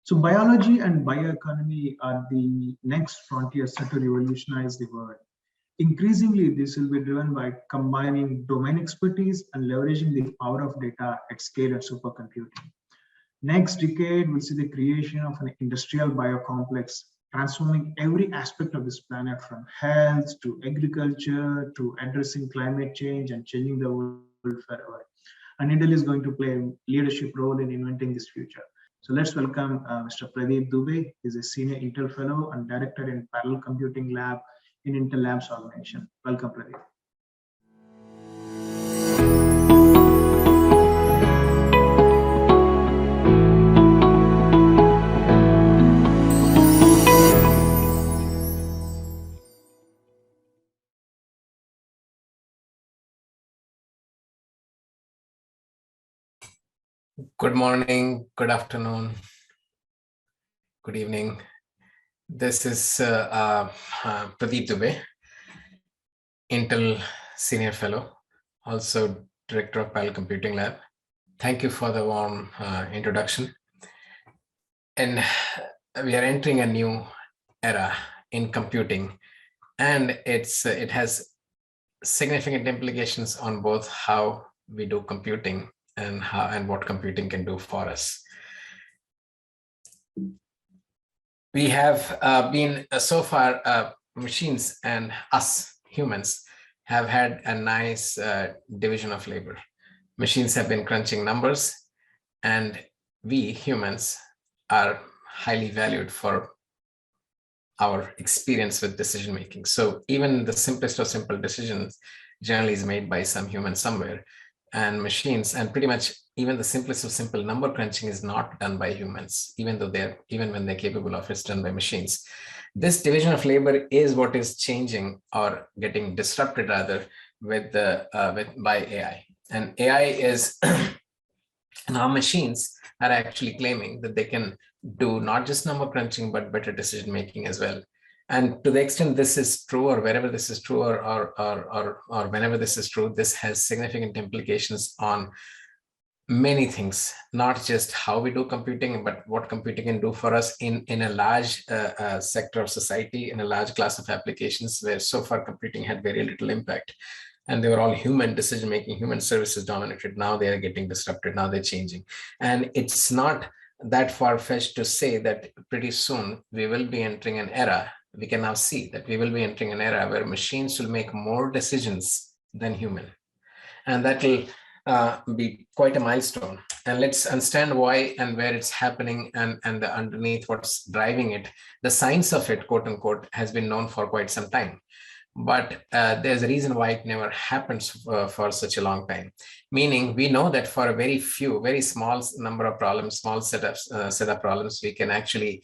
So biology and bioeconomy are the next frontier set to revolutionize the world. Increasingly, this will be driven by combining domain expertise and leveraging the power of data at scale and supercomputing. Next decade will see the creation of an industrial biocomplex, transforming every aspect of this planet from health to agriculture to addressing climate change and changing the world forever. And Intel is going to play a leadership role in inventing this future. So let's welcome Mr. Pradeep Dubey. He's a senior Intel fellow and director in Parallel Computing Lab in Intel Labs organization. Welcome, Pradeep. Good morning, good afternoon, good evening. This is Pradeep Dubey, Intel Senior Fellow, also Director of Parallel Computing Lab. Thank you for the warm introduction. And we are entering a new era in computing, and it has significant implications on both how we do computing and what computing can do for us. We have been so far, machines and us humans have had a nice division of labor. Machines have been crunching numbers, and we humans are highly valued for our experience with decision making. So even the simplest of simple decisions generally is made by some human somewhere. And machines, and pretty much even the simplest of simple number crunching is not done by humans, even when they're capable of it's done by machines. This division of labor is what is changing or getting disrupted rather by AI. And AI is now machines are actually claiming that they can do not just number crunching but better decision making as well. And to the extent this is true, or wherever this is true, or whenever this is true, this has significant implications on many things, not just how we do computing, but what computing can do for us in a large sector of society, in a large class of applications where so far computing had very little impact. And they were all human decision-making, human services dominated. Now they are getting disrupted, now they're changing. And it's not that far-fetched to say that pretty soon we will be entering an era. We can now see that we will be entering an era where machines will make more decisions than human. And that will be quite a milestone. And let's understand why and where it's happening and underneath what's driving it. The science of it, quote unquote, has been known for quite some time. But there's a reason why it never happens for such a long time. Meaning we know that for a very small number of problems, small set of problems, we can actually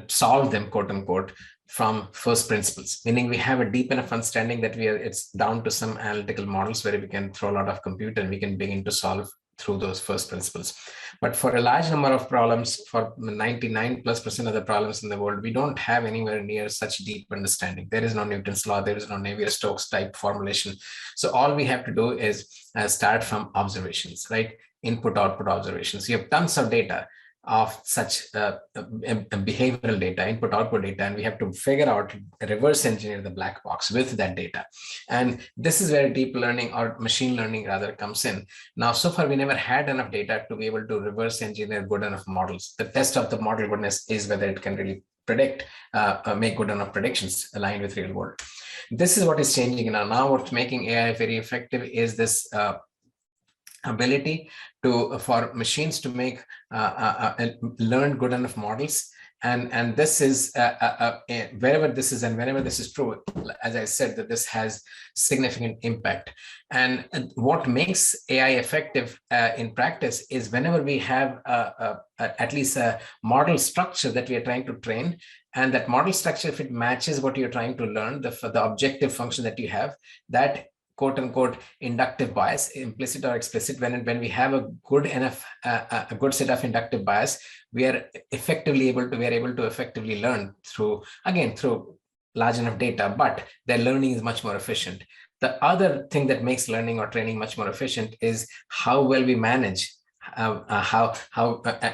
solve them, quote unquote, from first principles, meaning we have a deep enough understanding that it's down to some analytical models where we can throw a lot of compute and we can begin to solve through those first principles. But for a large number of problems, for 99+% of the problems in the world, we don't have anywhere near such deep understanding. There is no Newton's law, there is no Navier-Stokes type formulation. So all we have to do is start from observations, right? Input-output observations. You have tons of data of such behavioral data, input-output data, and we have to figure out, reverse engineer the black box with that data. And this is where deep learning, or machine learning rather, comes in. Now, so far, we never had enough data to be able to reverse engineer good enough models. The test of the model goodness is whether it can really predict, make good enough predictions aligned with real world. This is what is changing now. Now, what's making AI very effective is this ability for machines to make learn good enough models, and this is wherever this is and whenever this is true, as I said, that this has significant impact. And what makes AI effective in practice is whenever we have at least a model structure that we are trying to train, and that model structure, if it matches what you're trying to learn, the objective function that you have, that quote unquote inductive bias, implicit or explicit, when we have a good enough, a good set of inductive bias, we are able to effectively learn through large enough data, but their learning is much more efficient. The other thing that makes learning or training much more efficient is how well we manage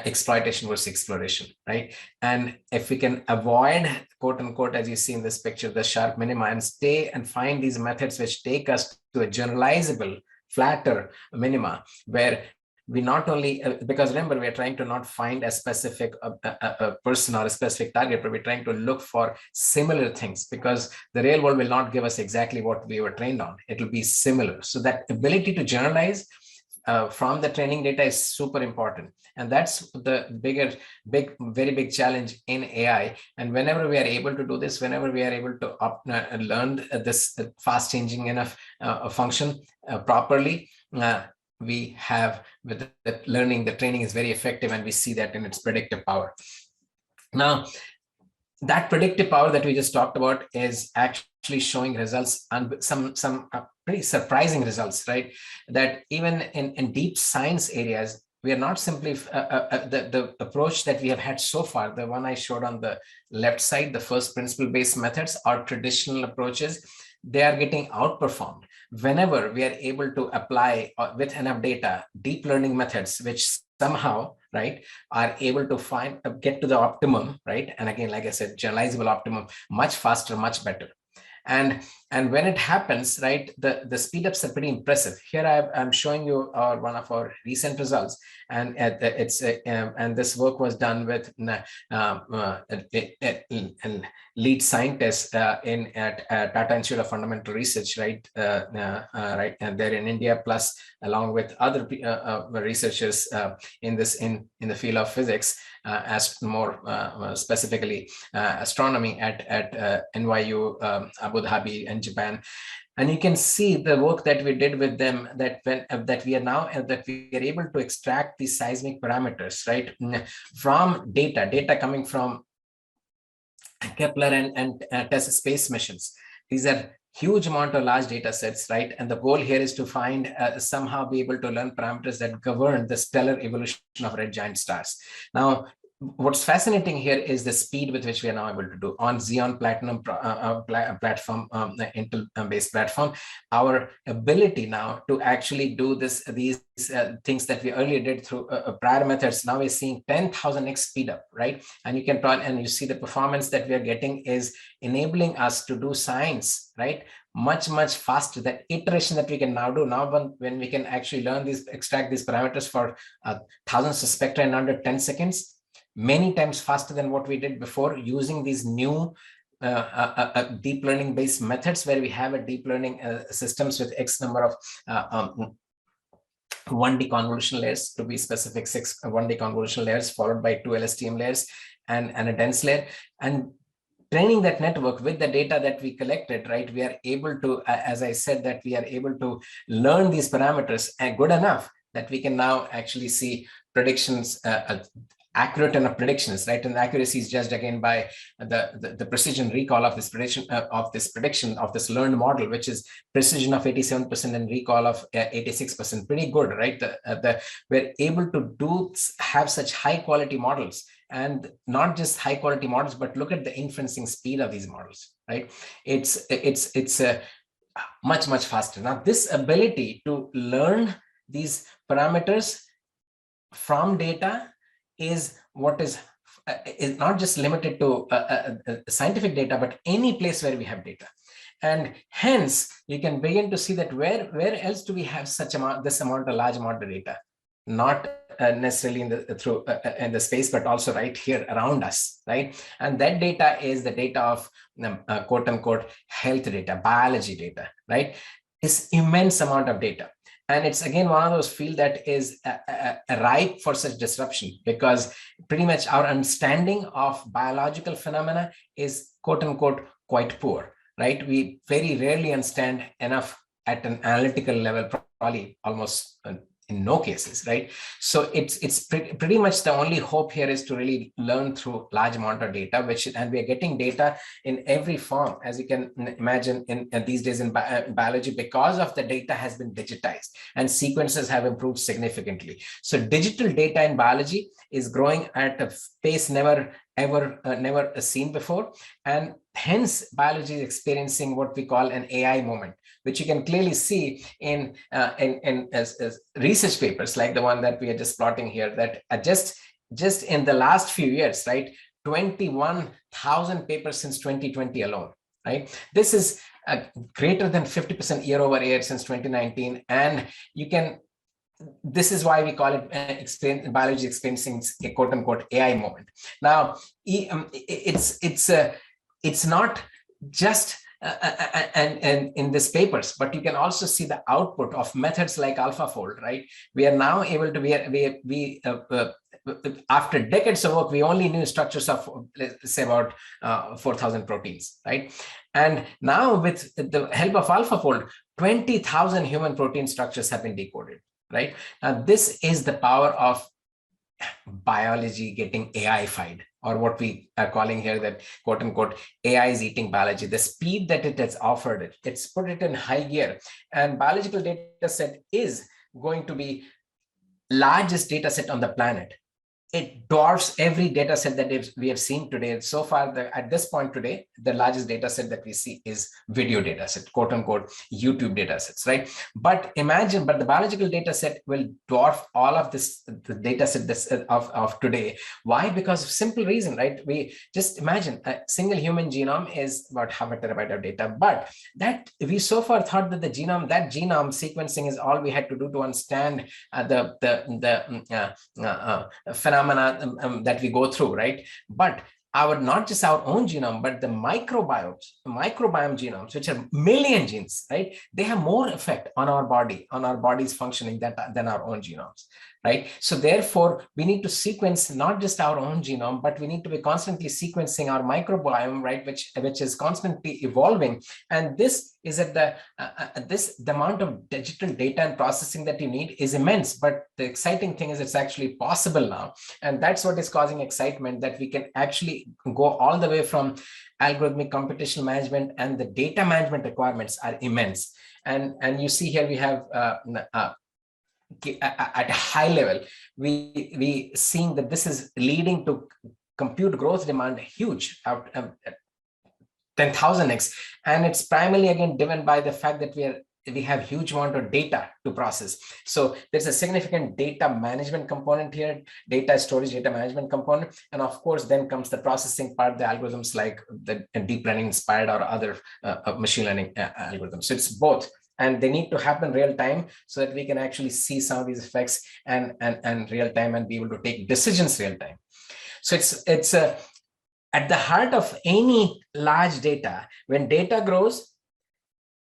exploitation versus exploration, right? And if we can avoid, quote unquote, as you see in this picture, the sharp minima, and stay and find these methods which take us to a generalizable, flatter minima, where we not only, because remember, we are trying to not find a specific person or a specific target, but we're trying to look for similar things, because the real world will not give us exactly what we were trained on. It will be similar. So that ability to generalize from the training data is super important. And that's the very big challenge in AI. And whenever we are able to do this, whenever we are able to learn this fast changing enough function properly, we have, with the learning, the training is very effective, and we see that in its predictive power. Now, that predictive power that we just talked about is actually showing results, and some pretty surprising results, right? That even in deep science areas, we are not simply the approach that we have had so far, the one I showed on the left side, the first principle based methods or traditional approaches, they are getting outperformed whenever we are able to apply with enough data deep learning methods, which somehow, right, are able to get to the optimum, right? And again, like I said, generalizable optimum much faster, much better. And when it happens, right, the speed ups are pretty impressive. Here I'm showing you one of our recent results, and and this work was done with lead scientists at Tata Institute of Fundamental Research, right, and they're in India, plus along with other researchers in the field of physics, as more specifically astronomy at NYU, Abu Dhabi, and Japan. And you can see the work that we did with them, that we are able to extract these seismic parameters, right, from data coming from Kepler and TESS space missions. These are huge amount of large data sets, right? And the goal here is to find somehow be able to learn parameters that govern the stellar evolution of red giant stars. Now, what's fascinating here is the speed with which we are now able to do on Xeon Platinum platform, Intel-based platform. Our ability now to actually do these things that we earlier did through prior methods, now we're seeing 10,000x speed up, right? And you can try, and you see the performance that we are getting is enabling us to do science, right, much faster. That iteration that we can now do now, when we can actually learn extract these parameters for thousands of spectra in under 10 seconds, many times faster than what we did before, using these new deep learning based methods, where we have a deep learning systems with X number of 1D convolution layers, to be specific, 6 1D convolution layers, followed by 2 LSTM layers and a dense layer. And training that network with the data that we collected, right, we are able to, as I said, that we are able to learn these parameters good enough that we can now actually see predictions, accurate enough predictions, right? And accuracy is judged again by the precision recall of this prediction of this learned model, which is precision of 87% and recall of 86%. Pretty good, right? We're able to have such high quality models, and not just high quality models, but look at the inferencing speed of these models, right? It's much faster. Now, this ability to learn these parameters from data is what is not just limited to scientific data, but any place where we have data. And hence you can begin to see that where else do we have this large amount of data? Not necessarily in the space, but also right here around us, right? And that data is the data of quote unquote health data, biology data, right? It's immense amount of data. And it's again one of those fields that is ripe for such disruption, because pretty much our understanding of biological phenomena is quote unquote quite poor, right? We very rarely understand enough at an analytical level, probably almost in no cases, right? So it's pretty much the only hope here is to really learn through large amount of data, and we are getting data in every form, as you can imagine in these days in biology, because of the data has been digitized and sequences have improved significantly. So digital data in biology is growing at a pace never never seen before. And hence biology is experiencing what we call an AI moment, which you can clearly see in as research papers like the one that we are just plotting here, that are just in the last few years, right? 21,000 papers since 2020 alone, right? This is greater than 50% year over year since 2019. And you can, this is why we call it biology experiencing a quote unquote AI moment. Now, it's not just and in these papers, but you can also see the output of methods like AlphaFold, right? We are now able to after decades of work, we only knew structures of, let's say, about 4,000 proteins, right? And now with the help of AlphaFold, 20,000 human protein structures have been decoded, right? Now, this is the power of biology getting AI-fied, or what we are calling here that quote unquote AI is eating biology. The speed that it has offered it, it's put it in high gear. And biological data set is going to be largest data set on the planet. It dwarfs every data set that we have seen today. So far, at this point today, the largest data set that we see is video data set, quote unquote, YouTube data sets, right? But imagine, but the biological data set will dwarf all of this, the data set of today. Why? Because of simple reason, right? We just imagine a single human genome is about half a terabyte of data, but that we so far thought that that genome sequencing is all we had to do to understand the phenomena that we go through, right? But not just our own genome, but the microbiome genomes, which are million genes, right? They have more effect on our body, on our body's functioning than our own genomes, right? So therefore, we need to sequence not just our own genome, but we need to be constantly sequencing our microbiome, right? Which is constantly evolving. And this is at the amount of digital data and processing that you need is immense. But the exciting thing is it's actually possible now. And that's what is causing excitement, that we can actually go all the way from algorithmic computational management, and the data management requirements are immense. And you see here we have at a high level, we seeing that this is leading to compute growth demand huge, 10,000x, and it's primarily again driven by the fact that we have huge amount of data to process. So there's a significant data management component here, data storage, data management component, and of course then comes the processing part, the algorithms like the deep learning inspired or other machine learning algorithms. So it's both. And they need to happen real time so that we can actually see some of these effects and real time and be able to take decisions real time. So it's at the heart of any large data. When data grows,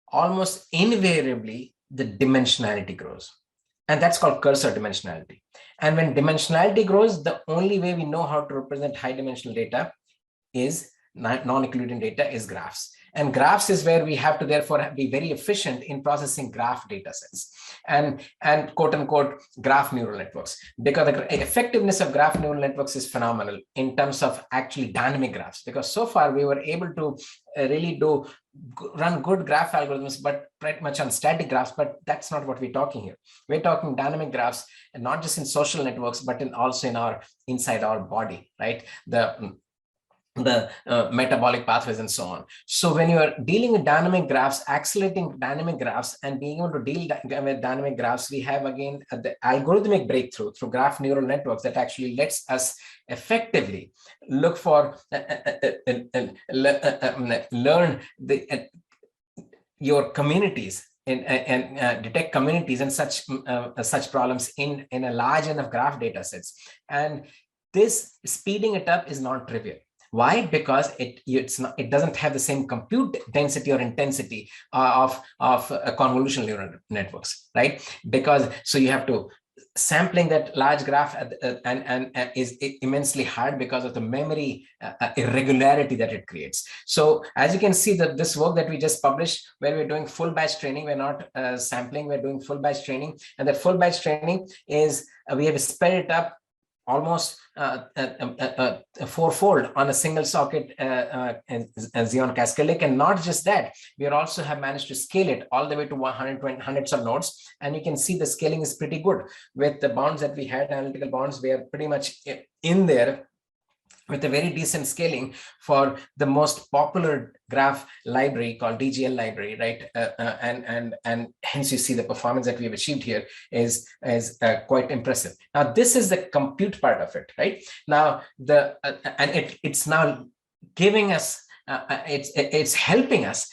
almost invariably the dimensionality grows. And that's called cursor dimensionality. And when dimensionality grows, the only way we know how to represent high dimensional data is non-Euclidean data is graphs. And graphs is where we have to therefore be very efficient in processing graph data sets and quote unquote graph neural networks, because the effectiveness of graph neural networks is phenomenal in terms of actually dynamic graphs, because so far we were able to really run good graph algorithms, but pretty much on static graphs. But that's not what we're talking here. We're talking dynamic graphs, and not just in social networks, but also inside our body, right? The metabolic pathways and so on. So when you are dealing with dynamic graphs, accelerating dynamic graphs, and being able to deal with dynamic graphs, we have again the algorithmic breakthrough through graph neural networks that actually lets us effectively look for learn your communities and detect communities and such problems in a large enough graph data sets. And this speeding it up is not trivial. Why? Because it doesn't have the same compute density or intensity of convolutional neural networks, right? Because so you have to sampling that large graph and is immensely hard because of the memory irregularity that it creates. So as you can see, that this work that we just published, where we're doing full batch training, we're not sampling, we're doing full batch training, and the full batch training is we have sped it up almost fourfold on a single socket Xeon Cascade Lake. And not just that, we also have managed to scale it all the way to 120 hundreds of nodes. And you can see the scaling is pretty good with the bounds that we had, analytical bounds. We are pretty much in there with a very decent scaling for the most popular graph library called DGL library, right? And hence you see the performance that we have achieved here is quite impressive. Now this is the compute part of it, right? Now it's now giving us it's helping us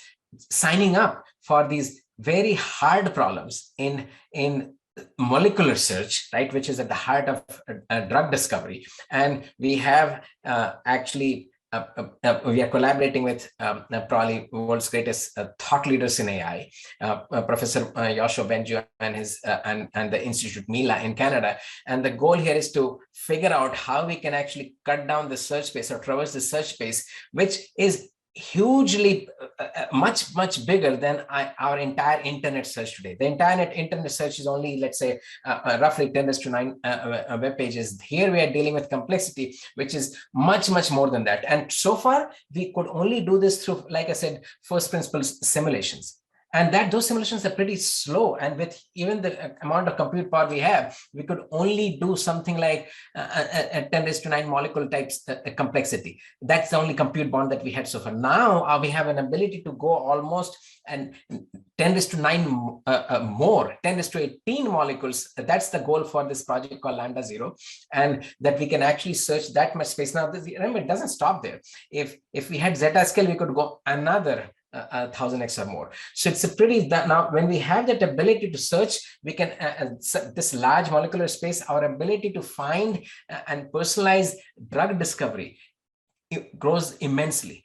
signing up for these very hard problems in molecular search, right, which is at the heart of drug discovery. And we have actually we are collaborating with probably world's greatest thought leaders in AI, Professor Yoshua Benju and his and the Institute Mila in Canada. And the goal here is to figure out how we can actually cut down the search space or traverse the search space, which is hugely much bigger than our entire internet search today. The entire internet search is only, let's say, roughly 10⁹ web pages. Here we are dealing with complexity which is much more than that, and so far we could only do this through, like I said, first principles simulations. And those simulations are pretty slow, and with even the amount of compute power we have, we could only do something like a 10⁹ molecule types complexity. That's the only compute bound that we had so far. Now we have an ability to go almost and 10⁹ more, 10⁸ molecules. That's the goal for this project called Lambda Zero, and that we can actually search that much space. Now, remember, it doesn't stop there. If we had zeta scale, we could go another 1000x or more. So it's a pretty, now when we have that ability to search, we can this large molecular space, our ability to find and personalize drug discovery, it grows immensely.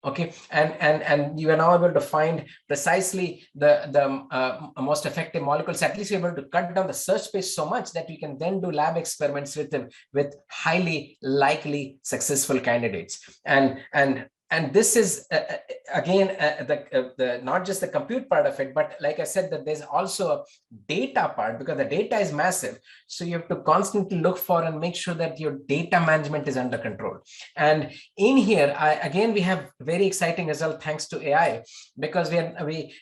Okay, and you are now able to find precisely the most effective molecules. At least you're able to cut down the search space so much that you can then do lab experiments with highly likely successful candidates. And this is again the not just the compute part of it, but like I said, that there's also a data part, because the data is massive. So you have to constantly look for and make sure that your data management is under control. And in here, again, we have very exciting result thanks to AI, because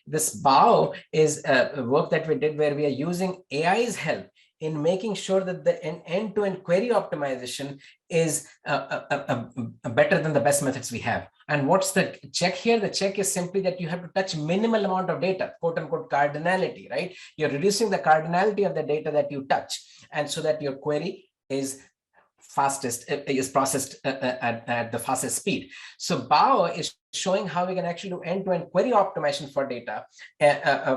this BOW is work that we did where we are using AI's help in making sure that the end-to-end query optimization is better than the best methods we have. And what's the check here? The check is simply that you have to touch minimal amount of data, quote unquote cardinality, right? You're reducing the cardinality of the data that you touch, and so that your query is processed at the fastest speed. So BOW is showing how we can actually do end-to-end query optimization for data,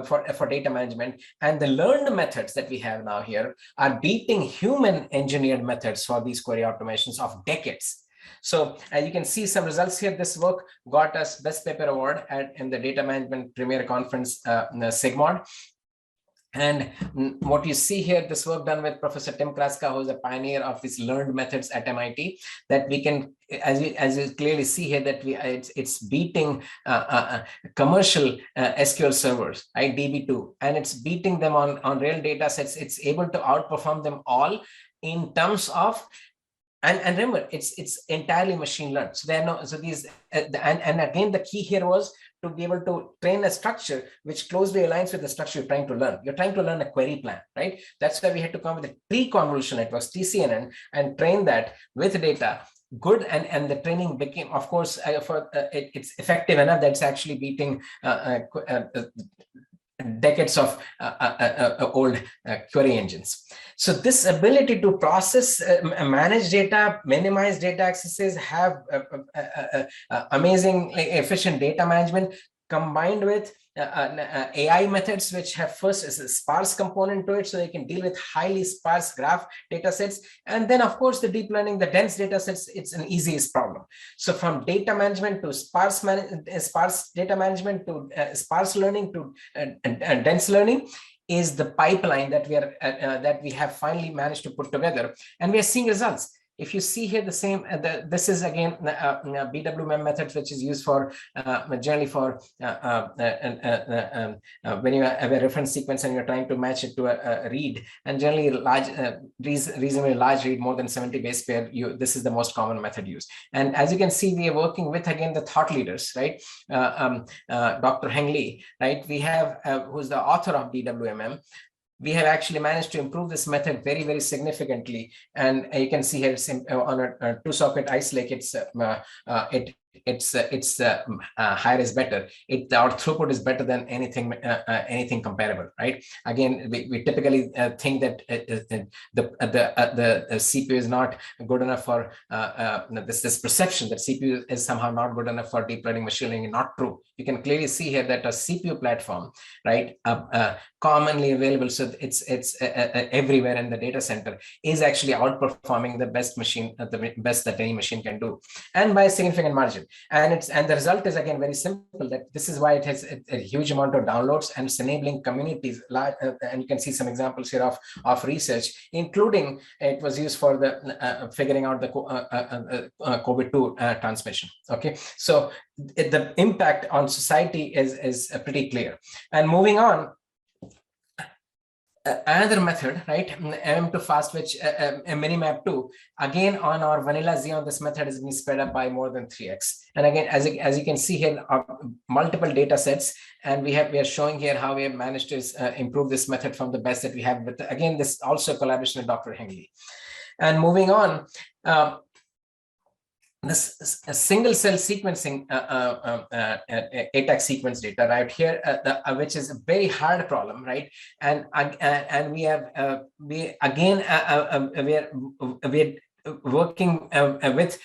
for data management. And the learned methods that we have now here are beating human engineered methods for these query optimizations of decades. So as you can see some results here, this work got us Best Paper Award in the Data Management Premier Conference, SIGMOD. And what you see here, this work done with Professor Tim Kraska, who is a pioneer of these learned methods at MIT, that we can, as you clearly see here, that it's beating commercial SQL servers, right, DB2, and it's beating them on real data sets. It's able to outperform them all in terms of, and remember, it's entirely machine learned. So there are no, so these, and again, the key here was to be able to train a structure which closely aligns with the structure you're trying to learn. You're trying to learn a query plan, right? That's why we had to come with a tree convolution networks, TCNN, and train that with data. Good, and the training became, of course, it's effective enough that's actually beating decades of old query engines. So this ability to process, manage data, minimize data accesses, have amazing efficient data management, combined with AI methods, which have first is a sparse component to it, so they can deal with highly sparse graph data sets. And then, of course, the deep learning, the dense data sets, it's an easiest problem. So from data management to sparse data management to sparse learning to dense learning is the pipeline that we have finally managed to put together, and we are seeing results. If you see here the same, this is again BWMM methods, which is used for generally for when you have a reference sequence and you're trying to match it to a read, and generally large, reasonably large read, more than 70 base pair. This is the most common method used. And as you can see, we are working with again the thought leaders, right? Dr. Heng Li, right? We have who's the author of BWMM. we have actually managed to improve this method very, very significantly. And you can see here on a two-socket ice lake, higher is better. Our throughput is better than anything comparable, right? Again, we typically think that the CPU is not good enough for this perception that CPU is somehow not good enough for deep learning machine learning. Not true. You can clearly see here that a CPU platform, right, commonly available, so it's everywhere in the data center, is actually outperforming the best machine, the best that any machine can do, and by a significant margin. And the result is again very simple, that this is why it has a huge amount of downloads, and it's enabling communities. And you can see some examples here of research, including it was used for the figuring out the COVID-2 transmission. Okay, so the impact on society is pretty clear. And moving on, another method, right, MM2 fast, which Minimap 2, again on our vanilla Xeon, this method has been sped up by more than 3x. And again, as you can see here, multiple data sets, and we are showing here how we have managed to improve this method from the best that we have. But again, this also a collaboration with Dr. Hengley. And moving on, this single cell sequencing ATAC sequence data right here, which is a very hard problem, right? And we are working with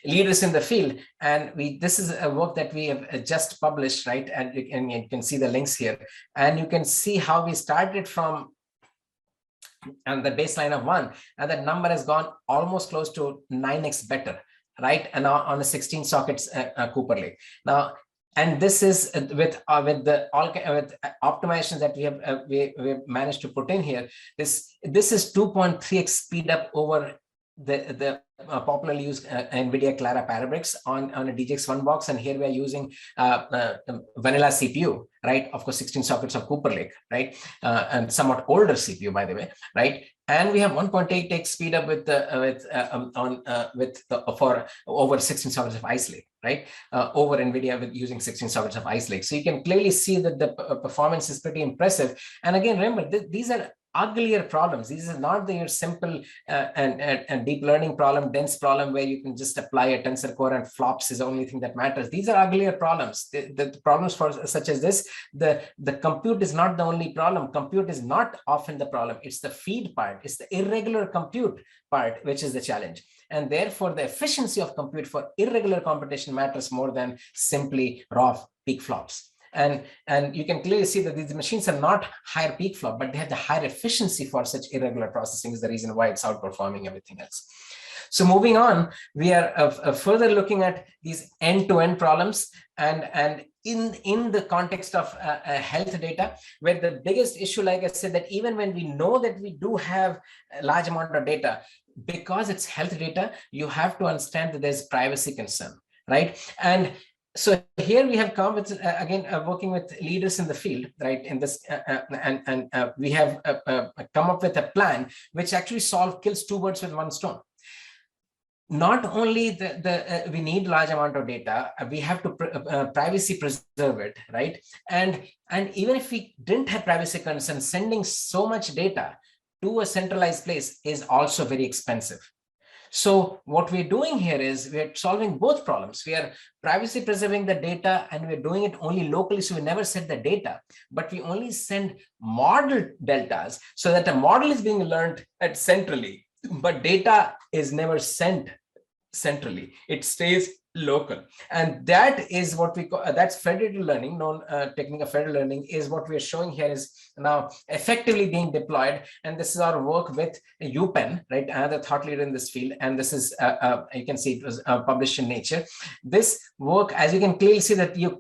leaders in the field, and this is a work that we have just published, right? And you can see the links here, and you can see how we started from and the baseline of 1, and that number has gone almost close to 9x better, right? And on a 16 sockets Cooper Lake. Now, and this is with optimizations that we have managed to put in here. This is 2.3x speed up over the popularly used NVIDIA Clara Parabricks on a DGX1 box, and here we are using vanilla CPU, right? Of course, 16 sockets of Cooper Lake, right? And somewhat older CPU, by the way, right? And we have 1.8x speed up for over 16 sockets of Ice Lake, right? Over NVIDIA with using 16 sockets of Ice Lake. So you can clearly see that the performance is pretty impressive. And again, remember, these are uglier problems. These are not your simple and deep learning problem, dense problem where you can just apply a tensor core and flops is the only thing that matters. These are uglier problems. The problems for such as this, the compute is not the only problem. Compute is not often the problem. It's the feed part. It's the irregular compute part, which is the challenge. And therefore, the efficiency of compute for irregular computation matters more than simply raw peak flops. And you can clearly see that these machines are not higher peak flop, but they have the higher efficiency for such irregular processing is the reason why it's outperforming everything else. So moving on, we are further looking at these end-to-end problems, and in the context of health data, where the biggest issue, like I said, that even when we know that we do have a large amount of data, because it's health data, you have to understand that there's privacy concern, right? And so here we have come with, again, working with leaders in the field, right, in this, we have come up with a plan which actually kills two birds with one stone. Not only we need large amount of data, we have to privacy preserve it, right? And even if we didn't have privacy concerns, sending so much data to a centralized place is also very expensive. So what we're doing here is we're solving both problems. We are privacy preserving the data, and we're doing it only locally. So we never send the data, but we only send model deltas so that the model is being learned at centrally, but data is never sent centrally. It stays local. And that is what we call, that's federated learning, technique of federated learning is what we're showing here is now effectively being deployed. And this is our work with UPenn, right? Another thought leader in this field. And this is, you can see it was published in Nature. This work, as you can clearly see that you're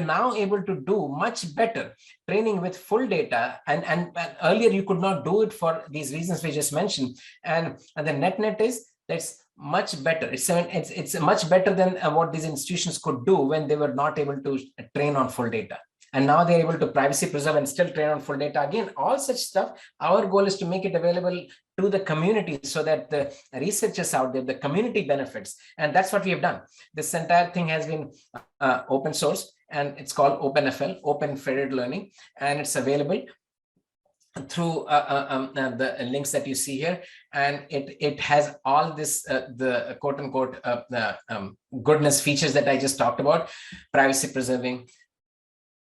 now able to do much better training with full data. And earlier you could not do it for these reasons we just mentioned. And the net is that's much better. It's much better than what these institutions could do when they were not able to train on full data. And now they're able to privacy preserve and still train on full data. Again, all such stuff, our goal is to make it available to the community so that the researchers out there, the community benefits. And that's what we have done. This entire thing has been open source, and it's called OpenFL, Open Federated Learning, and it's available. through the links that you see here, and it has all this the quote unquote goodness features that I just talked about: privacy preserving,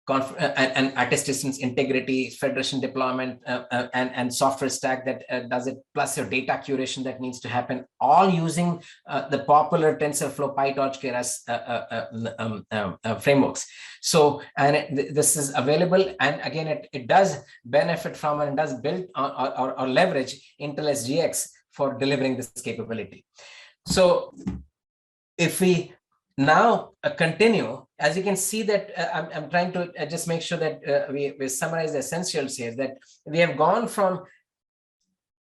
and artist distance integrity, federation deployment, and software stack that does it, plus your data curation that needs to happen, all using the popular TensorFlow, PyTorch, Keras frameworks. So, and this is available, and again, it does benefit from and does build or leverage Intel SGX for delivering this capability. So, if we now continue, as you can see that I'm trying to just make sure that we summarize the essentials here, that we have gone from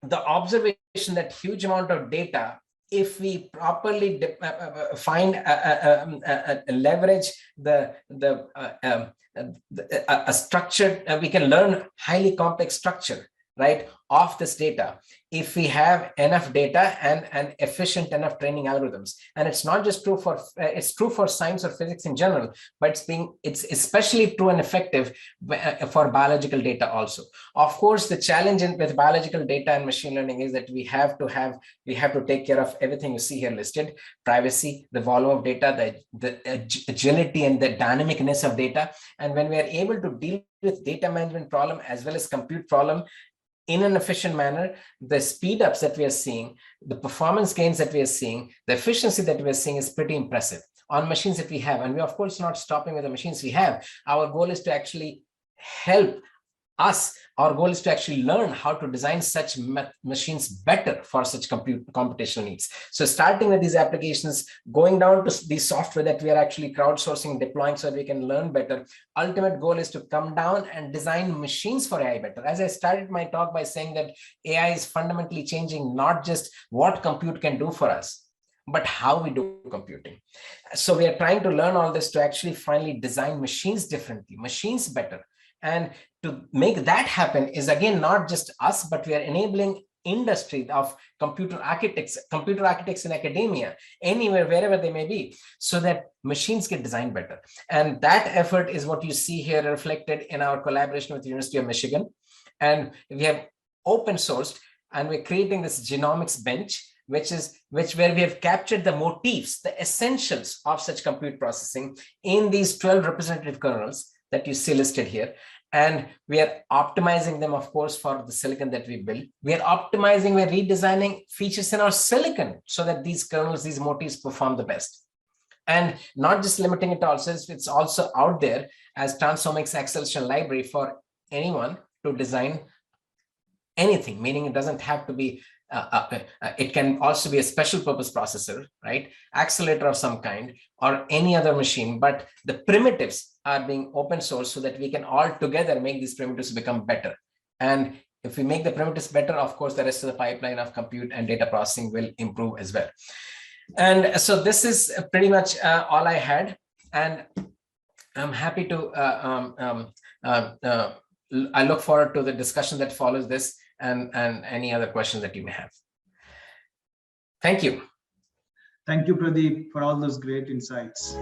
the observation that huge amount of data, if we properly find leverage a structured, we can learn highly complex structure, right, of this data, if we have enough data and efficient enough training algorithms. And it's not just true for it's true for science or physics in general, but it's especially true and effective for biological data also. Of course, the challenge with biological data and machine learning is that we have to take care of everything you see here listed: privacy, the volume of data, the agility and the dynamicness of data. And when we are able to deal with data management problem as well as compute problem in an efficient manner, the speed ups that we are seeing, the performance gains that we are seeing, the efficiency that we are seeing is pretty impressive on machines that we have. And we're of course not stopping with the machines we have. Our goal is to actually help us. Our goal is to actually learn how to design such machines better for such computational needs. So starting with these applications, going down to the software that we are actually crowdsourcing, deploying so that we can learn better. Ultimate goal is to come down and design machines for AI better. As I started my talk by saying that AI is fundamentally changing not just what compute can do for us, but how we do computing. So we are trying to learn all this to actually finally design machines differently, machines better. And to make that happen is again not just us, but we are enabling industry of computer architects in academia, anywhere, wherever they may be, so that machines get designed better. And that effort is what you see here reflected in our collaboration with the University of Michigan. And we have open sourced, and we're creating this Genomics Bench, where we have captured the motifs, the essentials of such compute processing in these 12 representative kernels that you see listed here. And we are optimizing them, of course, for the silicon that we build. We're redesigning features in our silicon so that these kernels, these motifs perform the best. And not just limiting it also, it's also out there as Transomics acceleration library for anyone to design anything, meaning it doesn't have to be it can also be a special purpose processor, right? Accelerator of some kind, or any other machine, but the primitives are being open source so that we can all together make these primitives become better. And if we make the primitives better, of course, the rest of the pipeline of compute and data processing will improve as well. And so this is pretty much all I had. And I'm happy to, I look forward to the discussion that follows this, and any other questions that you may have. Thank you. Thank you, Pradeep, for all those great insights.